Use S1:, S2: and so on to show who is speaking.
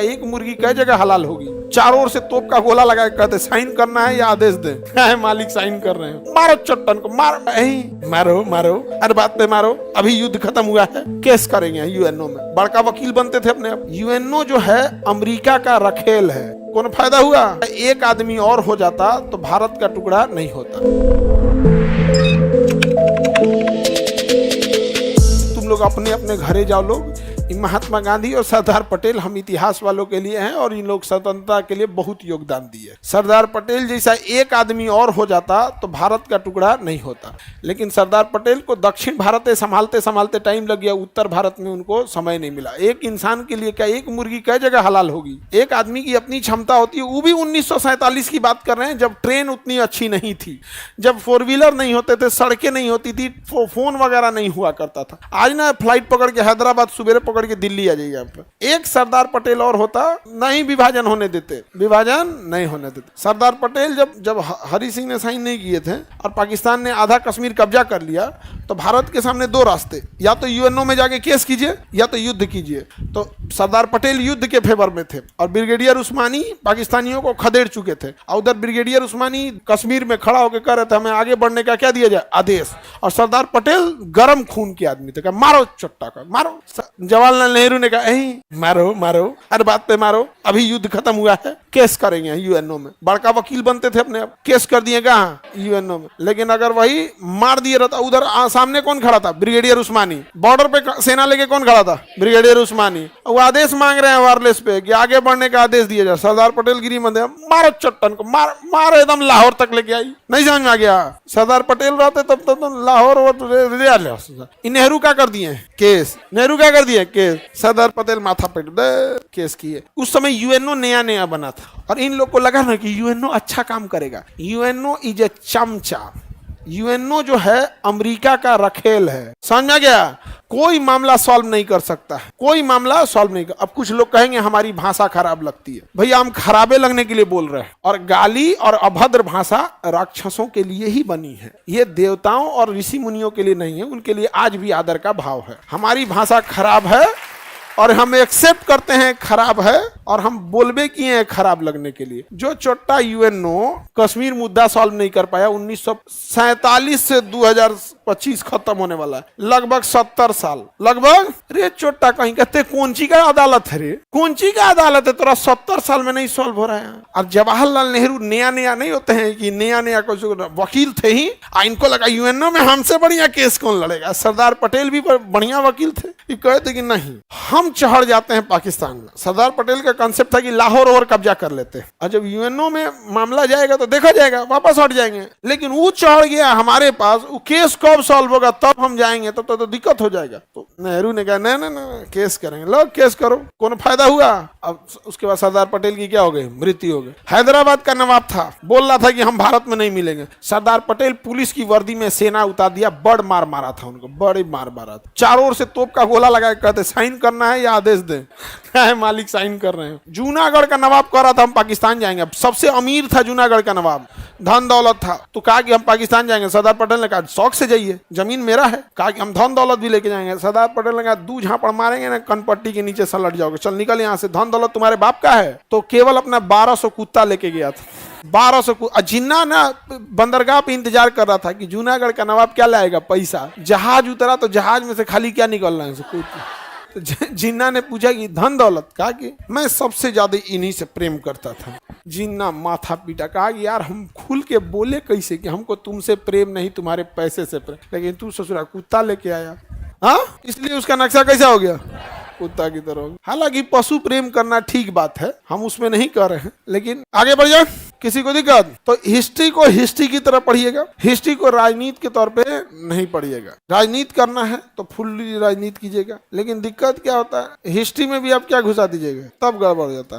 S1: एक मुर्गी कई जगह हलाल होगी। चारों ओर से तोप का गोला लगा के कहते साइन करना है या आदेश दे। है मालिक साइन कर रहे हैं, मारो चट्टन को, मारो मारो, हर बात पे मारो। अभी युद्ध खत्म हुआ है, केस करेंगे यूएनओ में। बड़का वकील बनते थे अपने आप। यूएनओ जो है अमेरिका का रखेल है। कौन फायदा हुआ? एक आदमी और हो जाता तो भारत का टुकड़ा नहीं होता। तुम लोग अपने अपने घरे जाओ। लोग महात्मा गांधी और सरदार पटेल हम इतिहास वालों के लिए हैं और इन लोग स्वतंत्रता के लिए बहुत योगदान दिए। सरदार पटेल जैसा एक आदमी और हो जाता तो भारत का टुकड़ा नहीं होता। लेकिन सरदार पटेल को दक्षिण भारत संभालते संभालते टाइम लग गया, उत्तर भारत में उनको समय नहीं मिला। एक इंसान के लिए क्या एक मुर्गी कई जगह हलाल होगी? एक आदमी की अपनी क्षमता होती है। वो भी 1947 की बात कर रहे हैं, जब ट्रेन उतनी अच्छी नहीं थी, जब 4 व्हीलर नहीं होते थे, सड़कें नहीं होती थी, फोन वगैरह नहीं हुआ करता था। आज ना फ्लाइट पकड़ के हैदराबाद सवेरे पकड़ के दिल्ली आ जाइए आप। एक सरदार पटेल और होता, नहीं विभाजन होने देते, विभाजन नहीं होने देते। सरदार पटेल जब हरि सिंह ने साइन नहीं किए थे और पाकिस्तान ने आधा कश्मीर कब्जा कर लिया, तो भारत के सामने 2 रास्ते, या तो यूएनओ में जाके केस कीजिए या तो युद्ध कीजिए। तो सरदार पटेल युद्ध के फेवर में थे और ब्रिगेडियर उस्मानी पाकिस्तानियों को खदेड़ चुके थे। और उधर ब्रिगेडियर उस्मानी कश्मीर में खड़ा होकर कह रहे थे हमें आगे बढ़ने का क्या दिया जाए, आदेश। और सरदार पटेल गर्म खून के आदमी थे, मारो चट्टा का, मारो। जवाहरलाल नेहरू ने कहा मारो मारो, हर बात पे मारो। अभी युद्ध खत्म हुआ है, केस करेंगे यूएनओ में। बड़का वकील बनते थे अपने आप, केस कर दिए कहाँ? यूएनओ में। लेकिन अगर वही मार दिए रहता, उधर सामने कौन खड़ा था? ब्रिगेडियर उस्मानी। बॉर्डर पे सेना लेके कौन खड़ा था? ब्रिगेडियर उस्मानी। वो आदेश मांग रहे हैं वायरलेस पे कि आगे बढ़ने का आदेश दिया जाए। सरदार पटेल गिरी मंदिर, मारो चट्टन को, मारो एकदम लाहौर तक लेके आई। नहीं समझ में आ गया? सरदार पटेल रहते तब तो लाहौर और नेहरू क्या कर दिए? केस। नेहरू क्या कर दिए? केस। सरदार पटेल माथा पेट केस किए। उस समय यूएनओ नया नया बना था और इन लोग को लगा ना कि यूएनओ अच्छा काम करेगा। यूएनओ इज ए चमचा। यूएनओ जो है अमेरिका का रखेल है। समझ में आ गया? कोई मामला सॉल्व नहीं कर सकता है, कोई मामला सॉल्व नहीं कर। अब कुछ लोग कहेंगे हमारी भाषा खराब लगती है। भैया हम खराबे लगने के लिए बोल रहे हैं। और गाली और अभद्र भाषा राक्षसों के लिए ही बनी है, ये देवताओं और ऋषि मुनियों के लिए नहीं है। उनके लिए आज भी आदर का भाव है। हमारी भाषा खराब है और हम एक्सेप्ट करते हैं खराब है और हम बोलबे किए हैं खराब लगने के लिए। जो छोटा यूएनओ कश्मीर मुद्दा सॉल्व नहीं कर पाया, 1947 से 2025 खत्म होने वाला है, लगभग 70 साल। लगभग रे छोटा कहीं कहते कौनची का अदालत है रे, कौनची का अदालत है? तोरा 70 साल में नहीं सॉल्व हो रहा है। और जवाहरलाल नेहरू नया नया नहीं होते हैं कि नया नया कुछ वकील थे ही, इनको लगा यूएनओ में हमसे बढ़िया केस कौन लड़ेगा। सरदार पटेल भी बढ़िया वकील थे, ये कहते कि नहीं हम चढ़ जाते हैं पाकिस्तान में। सरदार पटेल का कांसेप्ट था कि लाहौर और कब्जा कर लेते हैं और जब यूएनओ में मामला जाएगा तो देखा जाएगा, वापस हट जाएंगे। लेकिन वो चढ़ गया हमारे पास, वो केस कब सॉल्व होगा? तब हम जाएंगे, तब तो दिक्कत हो जाएगा। तो नेहरू ने कहा नहीं केस करेंगे। लोग केस करो, कौन फायदा हुआ? अब उसके बाद सरदार पटेल की क्या हो गई? मृत्यु हो गई। हैदराबाद का नवाब था, बोल रहा था कि हम भारत में नहीं मिलेंगे। सरदार पटेल पुलिस की वर्दी में सेना उतार दिया, बड़ मार मारा था उनको, बड़ी मार मारा था। चारों ओर से तोप का गोला लगा के कहते साइन करना है या आदेश दे। है मालिक साइन कर रहे हैं। जूनागढ़ का नवाब कह रहा था हम पाकिस्तान जाएंगे। सबसे अमीर था जूनागढ़ का नवाब, धन दौलत था, तो कहा कि हम पाकिस्तान जाएंगे। सरदार पटेल ने कहा शौक से जाइए, जमीन मेरा है। कहा कि हम धन दौलत भी लेके जाएंगे। सरदार पटेल ने कहा 2 झापड़ मारेंगे ना कनपट्टी के नीचे सलट जाओगे, चल निकल यहाँ से, धन दौलत तुम्हारे बाप का है। तो केवल अपना 1200 कुत्ता लेके गया था। 1200 जिन्ना ना बंदरगाह पे इंतजार कर रहा था कि जूनागढ़ का नवाब क्या लाएगा, पैसा। जहाज उतरा तो जहाज में से खाली क्या निकल रहा है? तो जिन्ना ने पूछा कि धन दौलत? कहा कि मैं सबसे ज्यादा इन्हीं से प्रेम करता था। जिन्ना माथा पीटा, कहा कि यार हम खुल के बोले कैसे कि हमको तुमसे प्रेम नहीं, तुम्हारे पैसे से प्रेम, लेकिन तू ससुरा कुत्ता लेके आया। हाँ, इसलिए उसका नक्शा कैसा हो गया? कुत्ता की तरह। हालांकि पशु प्रेम करना ठीक बात है, हम उसमें नहीं कर रहे हैं, लेकिन आगे बढ़ जाए। किसी को दिक्कत तो हिस्ट्री को हिस्ट्री की तरह पढ़िएगा, हिस्ट्री को राजनीति के तौर पे नहीं पढ़िएगा। राजनीति करना है तो फुल्ली राजनीति कीजिएगा, लेकिन दिक्कत क्या होता है, हिस्ट्री में भी आप क्या घुसा दीजिएगा, तब गड़बड़ हो जाता है।